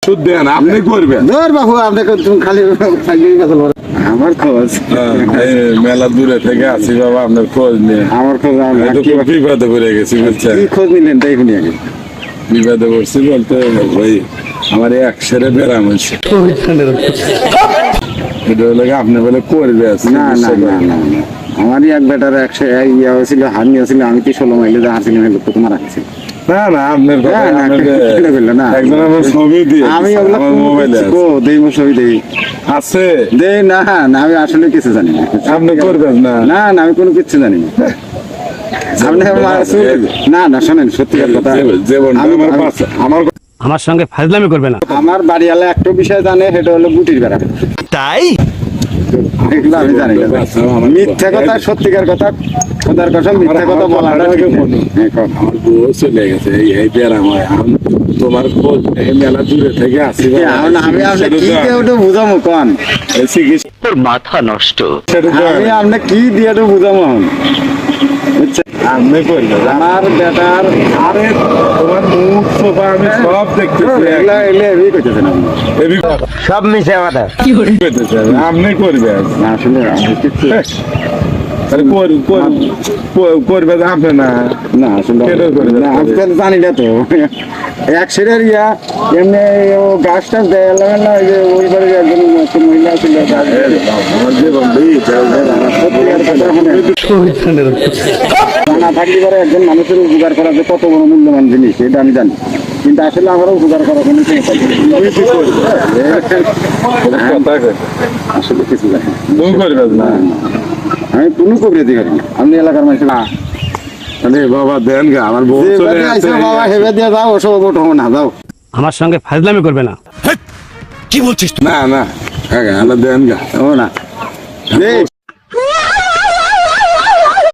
সুদ দেন আপনি করবেন ধর বাবু আপনাকে তুমি খালি আমার খোঁজ মেলা দূরে থেকে আসি বাবা আপনার খোঁজ নিয়ে আমার খোঁজ বিপদে পড়ে গেছি বুঝছেন কি খোঁজ নিলেন তাই শুনি আগে বিপদে পড়ছি বলতে ভাই আমার এক সেরে বেড়াম হয়েছে এটা হলো আপনি বলে করবে না না না না আমারই এক বেটার একশো ইয়া হয়েছিল হার নিয়েছিল আমি কি 16 মাইলে যা হারছিল তো তোমার রাখছি না না আপনার একজন আমার ছবি দিয়ে আমি আমার মোবাইলে দেই ছবি দেই আছে দে না না আমি আসলে কিছু জানি না আপনি করবেন না না না আমি কোনো কিছু জানি না আপনি না না শোনেন সত্যিকার কথা আমার সঙ্গে ফাজলামি করবে না। আমার বাড়িওয়ালা একটা বিষয় জানে সেটা হলো গুটির বেড়া তাই এগুলো আমি জানি না মিথ্যা কথা সত্যিকার কথা খোদার কথা মিথ্যা কথা বলাটা আমার বউ চলে গেছে এই বেড়া তোমার খোঁজ মেলা দূরে থেকে আসি আমি আপনাকে কি দিয়ে ওটা বুঝামো কন তোর মাথা নষ্ট। আমি আপনাকে কি দিয়ে ওটা বুঝামো আপনি করবেন আমার বেটার আরে তোমার মুখ সোফা আমি সব দেখতেছি সব মিশে কথা আপনি করবেন আসলে করবে আপনি না না আসলে না আজকাল জানি না তো এক সেরের ইয়া এমনি ও গাছ টাছ দেয় না যে ওই বাড়ির একজন মহিলা ছিল না থাকলে পরে একজন মানুষের উপকার করা যে কত বড় মূল্যবান জিনিস এটা আমি জানি কিন্তু আসলে আমারও উপকার করা কোনো আসলে কিছু জানি না আমি কোনো কবিরাজি করি না আপনি এলাকার মানুষ না বাবা দেন গা আমার বউ চলে আসছে বাবা হেবে দিয়ে যাও ওসব ওঠো না যাও আমার সঙ্গে ফাজলামি করবে না। কি বলছিস না না দেন গা ও না